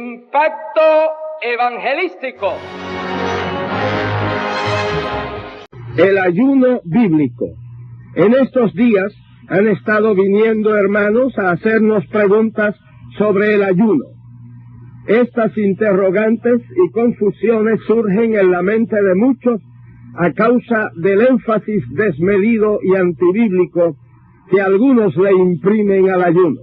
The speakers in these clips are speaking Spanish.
Impacto evangelístico. El ayuno bíblico. En estos días han estado viniendo hermanos a hacernos preguntas sobre el ayuno. Estas interrogantes y confusiones surgen en la mente de muchos a causa del énfasis desmedido y antibíblico que algunos le imprimen al ayuno.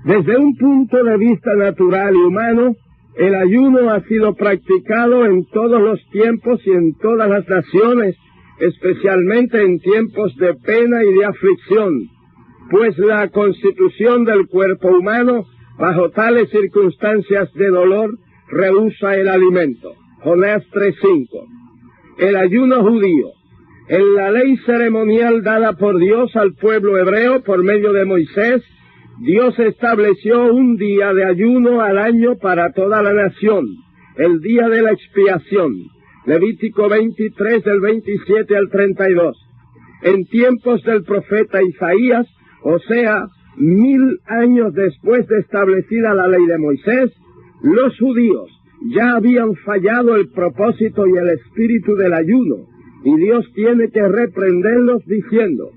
Desde un punto de vista natural y humano, el ayuno ha sido practicado en todos los tiempos y en todas las naciones, especialmente en tiempos de pena y de aflicción, pues la constitución del cuerpo humano, bajo tales circunstancias de dolor, rehúsa el alimento. Jonás 3:5. El ayuno judío. En la ley ceremonial dada por Dios al pueblo hebreo por medio de Moisés, Dios estableció un día de ayuno al año para toda la nación, el día de la expiación. Levítico 23, del 27 al 32. En tiempos del profeta Isaías, o sea, 1000 años después de establecida la ley de Moisés, los judíos ya habían fallado el propósito y el espíritu del ayuno, y Dios tiene que reprenderlos diciendo: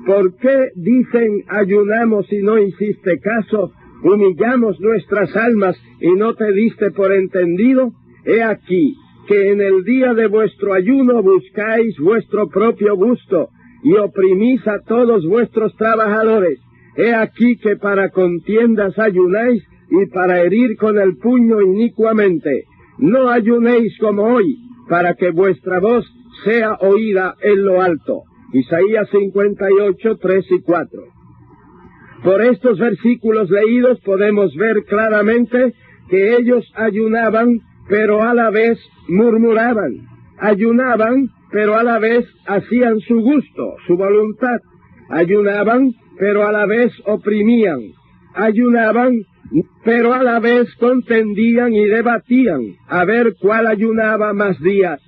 ¿por qué dicen ayunamos y no hiciste caso? Humillamos nuestras almas y no te diste por entendido. He aquí que en el día de vuestro ayuno buscáis vuestro propio gusto y oprimís a todos vuestros trabajadores. He aquí que para contiendas ayunáis y para herir con el puño inicuamente. No ayunéis como hoy, para que vuestra voz sea oída en lo alto. Isaías 58, 3 y 4. Por estos versículos leídos podemos ver claramente que ellos ayunaban, pero a la vez murmuraban. Ayunaban, pero a la vez hacían su gusto, su voluntad. Ayunaban, pero a la vez oprimían. Ayunaban, pero a la vez contendían y debatían a ver cuál ayunaba más días.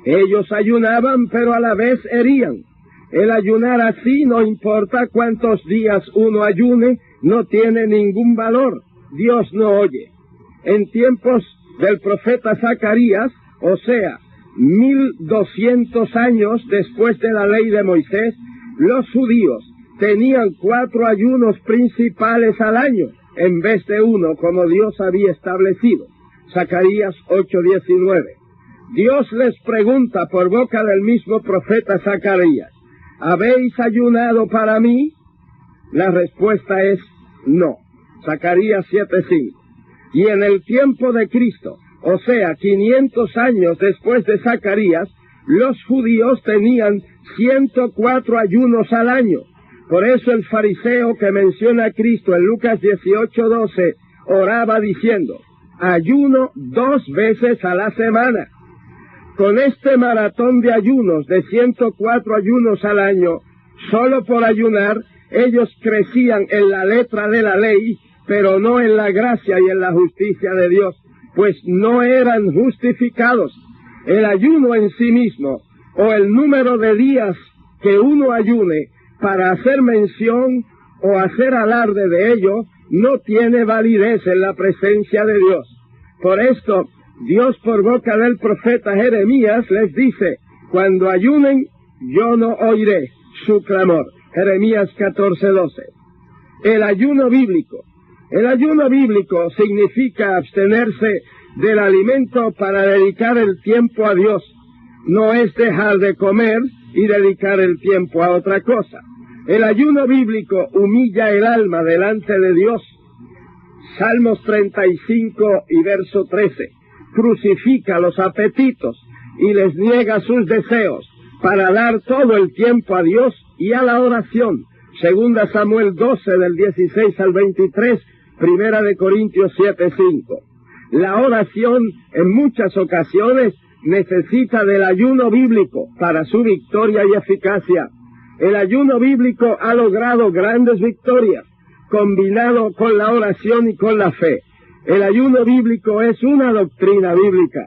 Ellos ayunaban, pero a la vez herían. El ayunar así, no importa cuántos días uno ayune, no tiene ningún valor. Dios no oye. En tiempos del profeta Zacarías, o sea, 1200 años después de la ley de Moisés, los judíos tenían 4 ayunos principales al año, en vez de uno, como Dios había establecido. Zacarías 8:19. Dios les pregunta por boca del mismo profeta Zacarías: ¿habéis ayunado para mí? La respuesta es no. Zacarías 7:5. Y en el tiempo de Cristo, o sea, 500 años después de Zacarías, los judíos tenían 104 ayunos al año. Por eso el fariseo que menciona a Cristo en Lucas 18:12 oraba diciendo: ayuno 2 veces a la semana. Con este maratón de ayunos, de 104 ayunos al año, solo por ayunar, ellos crecían en la letra de la ley, pero no en la gracia y en la justicia de Dios, pues no eran justificados. El ayuno en sí mismo, o el número de días que uno ayune para hacer mención o hacer alarde de ello, no tiene validez en la presencia de Dios. Por esto, Dios por boca del profeta Jeremías les dice: cuando ayunen, yo no oiré su clamor. Jeremías 14:12. El ayuno bíblico. El ayuno bíblico significa abstenerse del alimento para dedicar el tiempo a Dios. No es dejar de comer y dedicar el tiempo a otra cosa. El ayuno bíblico humilla el alma delante de Dios. Salmos 35 y verso 13. Crucifica los apetitos y les niega sus deseos para dar todo el tiempo a Dios y a la oración. Segunda Samuel 12 del 16 al 23, Primera de Corintios 7:5. La oración en muchas ocasiones necesita del ayuno bíblico para su victoria y eficacia. El ayuno bíblico ha logrado grandes victorias, combinado con la oración y con la fe. El ayuno bíblico es una doctrina bíblica.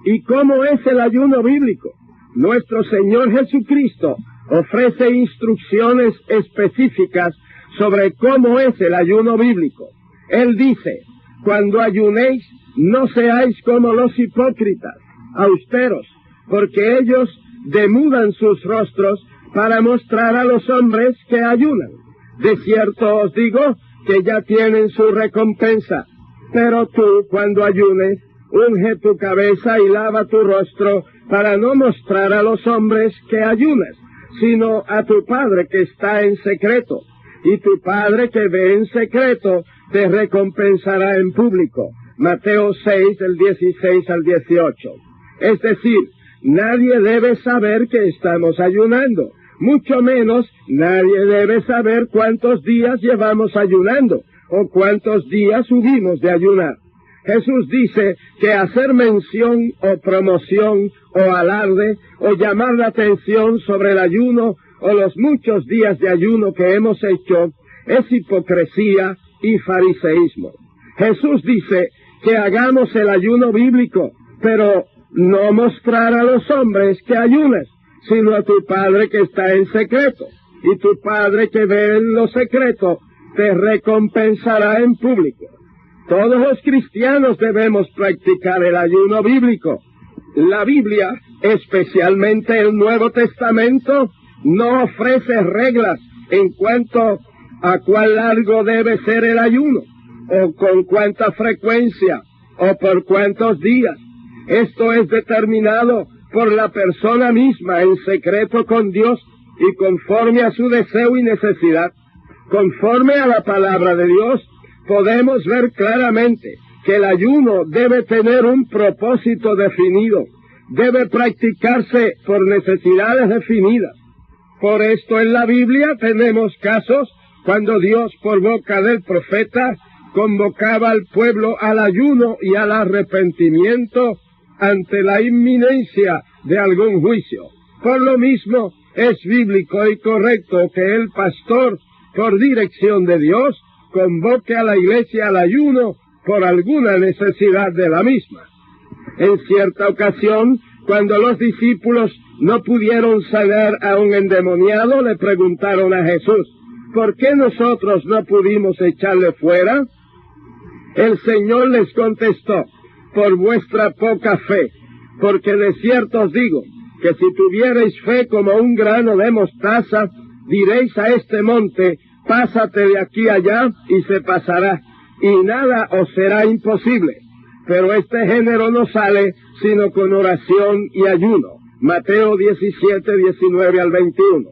¿Y cómo es el ayuno bíblico? Nuestro Señor Jesucristo ofrece instrucciones específicas sobre cómo es el ayuno bíblico. Él dice: cuando ayunéis, no seáis como los hipócritas, austeros, porque ellos demudan sus rostros para mostrar a los hombres que ayunan. De cierto os digo que ya tienen su recompensa. Pero tú, cuando ayunes, unge tu cabeza y lava tu rostro para no mostrar a los hombres que ayunas, sino a tu Padre que está en secreto. Y tu Padre que ve en secreto te recompensará en público. Mateo 6, del 16 al 18. Es decir, nadie debe saber que estamos ayunando. Mucho menos nadie debe saber cuántos días llevamos ayunando o cuántos días hubimos de ayunar. Jesús dice que hacer mención o promoción o alarde o llamar la atención sobre el ayuno o los muchos días de ayuno que hemos hecho es hipocresía y fariseísmo. Jesús dice que hagamos el ayuno bíblico, pero no mostrar a los hombres que ayunas, sino a tu Padre que está en secreto. Y tu Padre que ve en lo secreto te recompensará en público. Todos los cristianos debemos practicar el ayuno bíblico. La Biblia, especialmente el Nuevo Testamento, no ofrece reglas en cuanto a cuán largo debe ser el ayuno, o con cuánta frecuencia, o por cuántos días. Esto es determinado por la persona misma en secreto con Dios y conforme a su deseo y necesidad. Conforme a la palabra de Dios, podemos ver claramente que el ayuno debe tener un propósito definido, debe practicarse por necesidades definidas. Por esto en la Biblia tenemos casos cuando Dios por boca del profeta convocaba al pueblo al ayuno y al arrepentimiento ante la inminencia de algún juicio. Por lo mismo, es bíblico y correcto que el pastor, por dirección de Dios, convoque a la iglesia al ayuno por alguna necesidad de la misma. En cierta ocasión, cuando los discípulos no pudieron sanar a un endemoniado, le preguntaron a Jesús, ¿por qué nosotros no pudimos echarle fuera? El Señor les contestó, por vuestra poca fe, porque de cierto os digo, que si tuvierais fe como un grano de mostaza, diréis a este monte, pásate de aquí allá, y se pasará, y nada os será imposible. Pero este género no sale sino con oración y ayuno. Mateo 17, 19 al 21.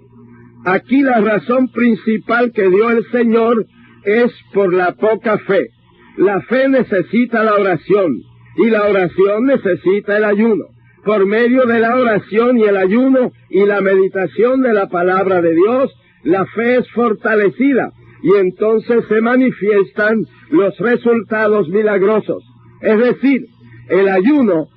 Aquí la razón principal que dio el Señor es por la poca fe. La fe necesita la oración, y la oración necesita el ayuno. Por medio de la oración y el ayuno y la meditación de la palabra de Dios, la fe es fortalecida, y entonces se manifiestan los resultados milagrosos. Es decir, el ayuno,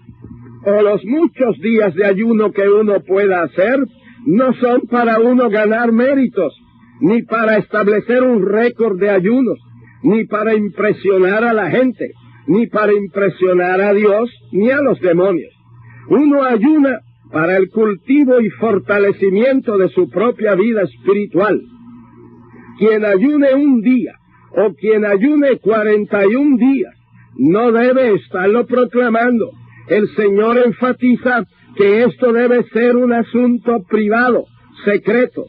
o los muchos días de ayuno que uno pueda hacer, no son para uno ganar méritos, ni para establecer un récord de ayunos, ni para impresionar a la gente, ni para impresionar a Dios, ni a los demonios. Uno ayuna para el cultivo y fortalecimiento de su propia vida espiritual. Quien ayune un día, o quien ayune 41 días, no debe estarlo proclamando. El Señor enfatiza que esto debe ser un asunto privado, secreto.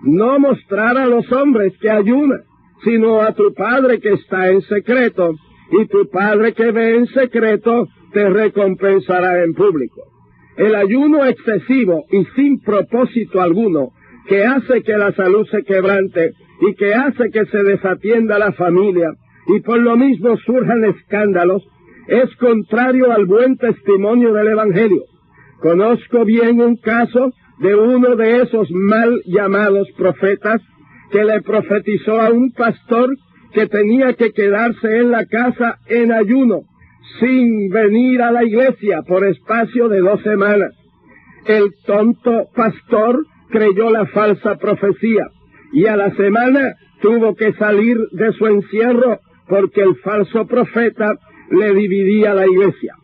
No mostrar a los hombres que ayunan, sino a tu Padre que está en secreto, y tu Padre que ve en secreto te recompensará en público. El ayuno excesivo y sin propósito alguno, que hace que la salud se quebrante y que hace que se desatienda la familia, y por lo mismo surjan escándalos, es contrario al buen testimonio del Evangelio. Conozco bien un caso de uno de esos mal llamados profetas que le profetizó a un pastor que tenía que quedarse en la casa en ayuno, sin venir a la iglesia por espacio de 2 semanas. El tonto pastor creyó la falsa profecía y a la semana tuvo que salir de su encierro porque el falso profeta le dividía la iglesia.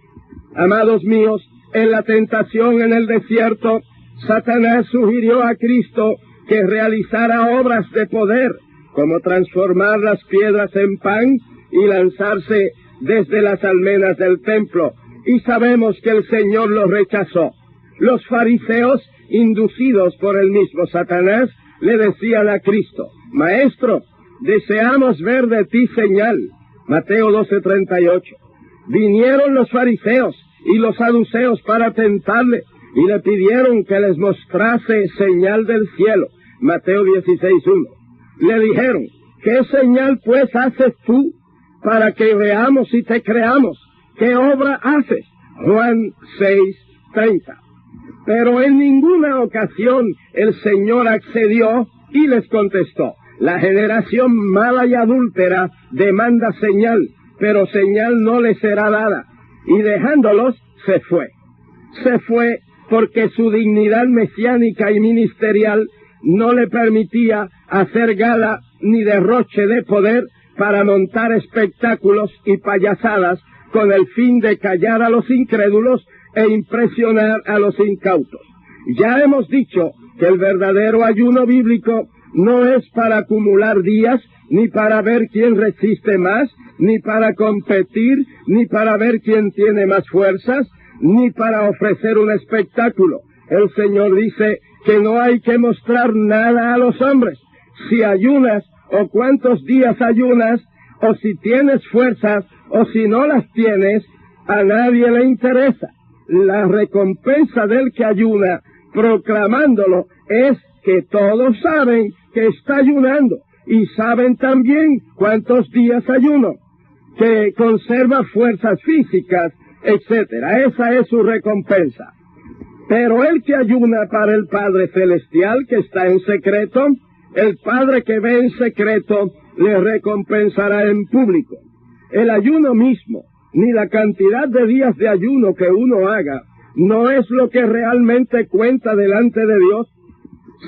Amados míos, en la tentación en el desierto, Satanás sugirió a Cristo que realizara obras de poder, como transformar las piedras en pan y lanzarse desde las almenas del templo, y sabemos que el Señor los rechazó. Los fariseos, inducidos por el mismo Satanás, le decían a Cristo: Maestro, deseamos ver de ti señal. Mateo 12:38. Vinieron los fariseos y los saduceos para tentarle, y le pidieron que les mostrase señal del cielo. Mateo 16:1. Le dijeron: ¿qué señal pues haces tú para que veamos y te creamos? ¿Qué obra haces? Juan 6:30. Pero en ninguna ocasión el Señor accedió y les contestó: la generación mala y adúltera demanda señal, pero señal no le será dada. Y dejándolos, se fue. Se fue porque su dignidad mesiánica y ministerial no le permitía hacer gala ni derroche de poder para montar espectáculos y payasadas con el fin de callar a los incrédulos e impresionar a los incautos. Ya hemos dicho que el verdadero ayuno bíblico no es para acumular días, ni para ver quién resiste más, ni para competir, ni para ver quién tiene más fuerzas, ni para ofrecer un espectáculo. El Señor dice que no hay que mostrar nada a los hombres. Si ayunas, o cuántos días ayunas, o si tienes fuerzas, o si no las tienes, a nadie le interesa. La recompensa del que ayuna, proclamándolo, es que todos saben que está ayunando, y saben también cuántos días ayuno, que conserva fuerzas físicas, etcétera. Esa es su recompensa. Pero el que ayuna para el Padre Celestial, que está en secreto, el Padre que ve en secreto le recompensará en público. El ayuno mismo, ni la cantidad de días de ayuno que uno haga, no es lo que realmente cuenta delante de Dios,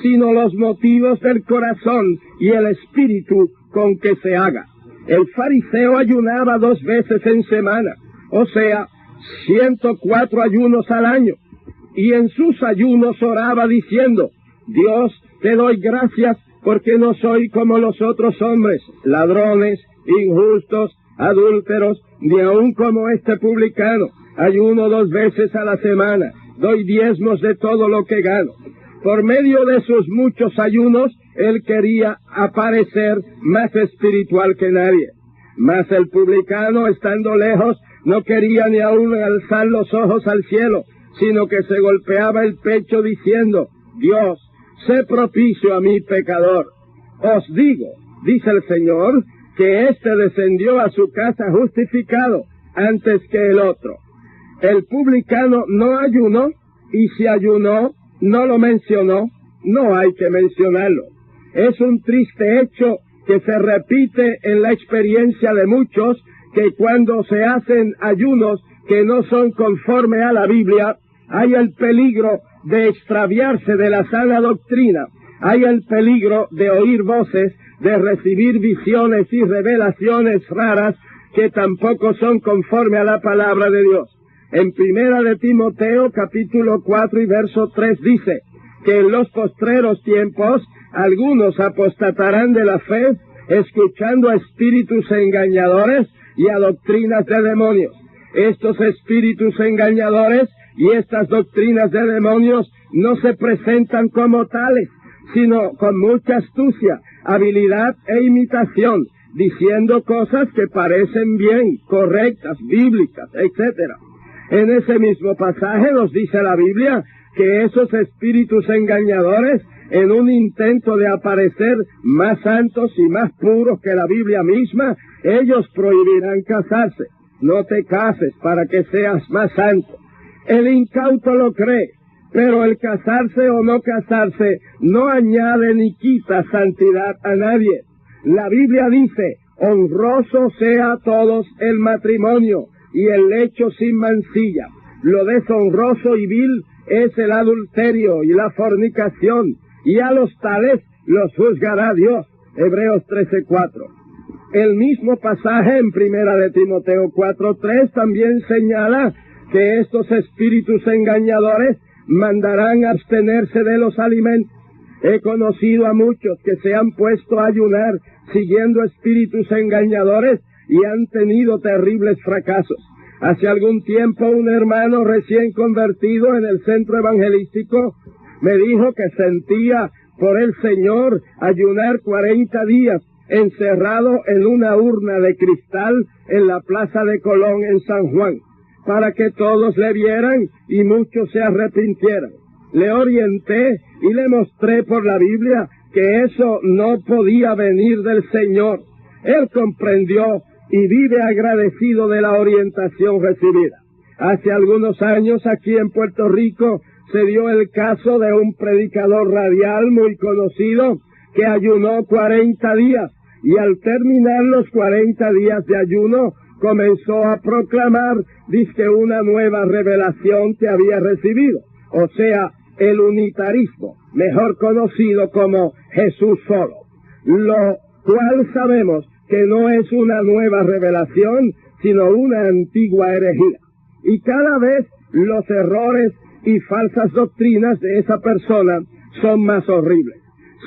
sino los motivos del corazón y el espíritu con que se haga. El fariseo ayunaba 2 veces en semana, o sea, 104 ayunos al año, y en sus ayunos oraba diciendo: Dios, te doy gracias porque no soy como los otros hombres, ladrones, injustos, adúlteros, ni aun como este publicano. Ayuno 2 veces a la semana, doy diezmos de todo lo que gano. Por medio de sus muchos ayunos, él quería aparecer más espiritual que nadie. Mas el publicano, estando lejos, no quería ni aun alzar los ojos al cielo, sino que se golpeaba el pecho diciendo: Dios, sé propicio a mi pecador. Os digo, dice el Señor, que éste descendió a su casa justificado antes que el otro. El publicano no ayunó, y si ayunó, no lo mencionó. No hay que mencionarlo. Es un triste hecho que se repite en la experiencia de muchos, que cuando se hacen ayunos que no son conforme a la Biblia, hay el peligro de extraviarse de la sana doctrina, hay el peligro de oír voces, de recibir visiones y revelaciones raras que tampoco son conforme a la palabra de Dios. En Primera de Timoteo, capítulo 4 y verso 3 dice que en los postreros tiempos algunos apostatarán de la fe, escuchando a espíritus engañadores y a doctrinas de demonios. Estos espíritus engañadores y estas doctrinas de demonios no se presentan como tales, sino con mucha astucia, habilidad e imitación, diciendo cosas que parecen bien, correctas, bíblicas, etcétera. En ese mismo pasaje nos dice la Biblia que esos espíritus engañadores, en un intento de aparecer más santos y más puros que la Biblia misma, ellos prohibirán casarse. No te cases para que seas más santo. El incauto lo cree, pero el casarse o no casarse no añade ni quita santidad a nadie. La Biblia dice: honroso sea a todos el matrimonio y el lecho sin mancilla. Lo deshonroso y vil es el adulterio y la fornicación, y a los tales los juzgará Dios. Hebreos 13:4. El mismo pasaje en Primera de Timoteo 4:3 también señala que estos espíritus engañadores mandarán abstenerse de los alimentos. He conocido a muchos que se han puesto a ayunar siguiendo espíritus engañadores, y han tenido terribles fracasos. Hace algún tiempo un hermano recién convertido en el centro evangelístico me dijo que sentía por el Señor ayunar 40 días encerrado en una urna de cristal en la Plaza de Colón en San Juan, para que todos le vieran y muchos se arrepintieran. Le orienté y le mostré por la Biblia que eso no podía venir del Señor. Él comprendió y vive agradecido de la orientación recibida. Hace algunos años aquí en Puerto Rico se dio el caso de un predicador radial muy conocido que ayunó 40 días y al terminar los 40 días de ayuno comenzó a proclamar, dice, una nueva revelación que había recibido, o sea, el unitarismo, mejor conocido como Jesús solo, lo cual sabemos que no es una nueva revelación, sino una antigua herejía. Y cada vez los errores y falsas doctrinas de esa persona son más horribles.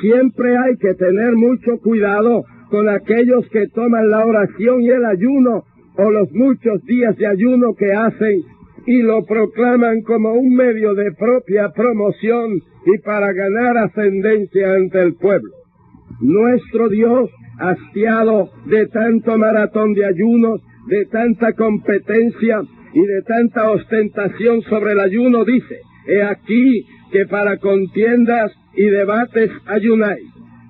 Siempre hay que tener mucho cuidado con aquellos que toman la oración y el ayuno, o los muchos días de ayuno que hacen, y lo proclaman como un medio de propia promoción y para ganar ascendencia ante el pueblo. Nuestro Dios, hastiado de tanto maratón de ayunos, de tanta competencia y de tanta ostentación sobre el ayuno, dice: he aquí que para contiendas y debates ayunáis.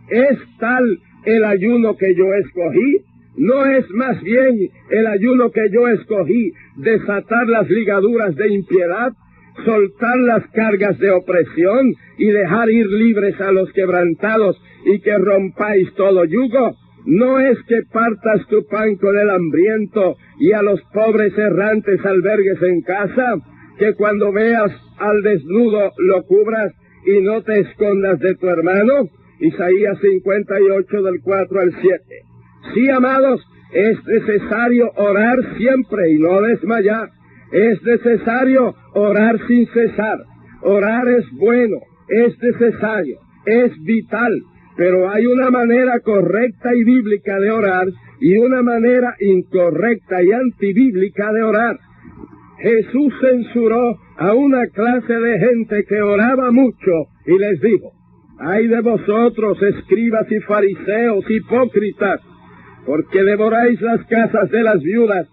¿Es tal el ayuno que yo escogí? ¿No es más bien el ayuno que yo escogí desatar las ligaduras de impiedad, soltar las cargas de opresión y dejar ir libres a los quebrantados y que rompáis todo yugo? ¿No es que partas tu pan con el hambriento y a los pobres errantes albergues en casa? ¿Que cuando veas al desnudo lo cubras y no te escondas de tu hermano? Isaías 58 del 4 al 7. Sí, amados, es necesario orar siempre y no desmayar. Es necesario orar sin cesar. Orar es bueno, es necesario, es vital, pero hay una manera correcta y bíblica de orar y una manera incorrecta y antibíblica de orar. Jesús censuró a una clase de gente que oraba mucho y les dijo: ay de vosotros, escribas y fariseos, hipócritas, porque devoráis las casas de las viudas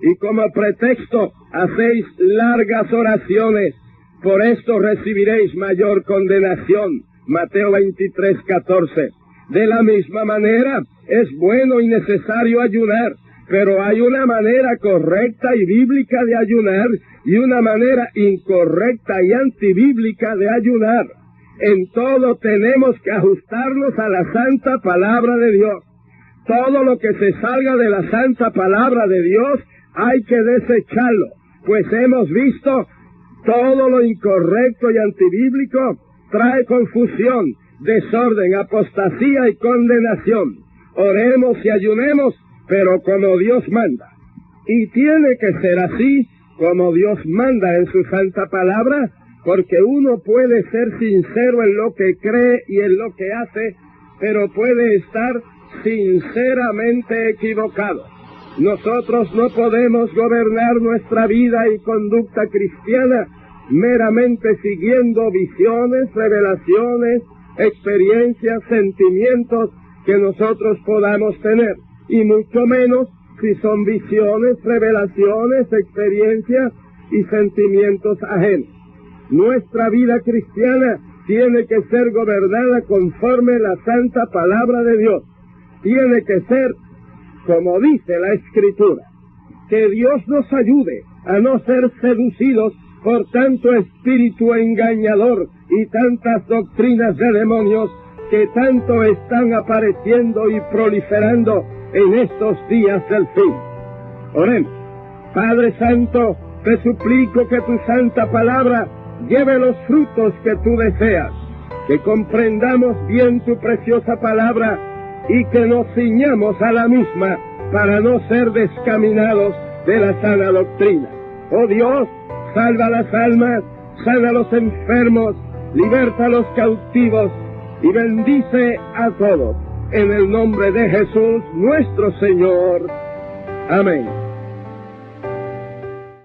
y como pretexto hacéis largas oraciones, por esto recibiréis mayor condenación. Mateo 23:14. De la misma manera, es bueno y necesario ayunar, pero hay una manera correcta y bíblica de ayunar y una manera incorrecta y antibíblica de ayunar. En todo tenemos que ajustarnos a la santa palabra de Dios. Todo lo que se salga de la santa palabra de Dios hay que desecharlo, pues hemos visto todo lo incorrecto y antibíblico trae confusión, desorden, apostasía y condenación. Oremos y ayunemos, pero como Dios manda. Y tiene que ser así, como Dios manda en su santa palabra, porque uno puede ser sincero en lo que cree y en lo que hace, pero puede estar sinceramente equivocado. Nosotros no podemos gobernar nuestra vida y conducta cristiana meramente siguiendo visiones, revelaciones, experiencias, sentimientos que nosotros podamos tener, y mucho menos si son visiones, revelaciones, experiencias y sentimientos ajenos. Nuestra vida cristiana tiene que ser gobernada conforme la santa palabra de Dios. Tiene que ser como dice la Escritura. Que Dios nos ayude a no ser seducidos por tanto espíritu engañador y tantas doctrinas de demonios que tanto están apareciendo y proliferando en estos días del fin. Oremos. Padre Santo, te suplico que tu santa palabra lleve los frutos que tú deseas, que comprendamos bien tu preciosa palabra y que nos ciñamos a la misma para no ser descaminados de la sana doctrina. Oh Dios, salva las almas, sana a los enfermos, liberta a los cautivos y bendice a todos. En el nombre de Jesús, nuestro Señor. Amén.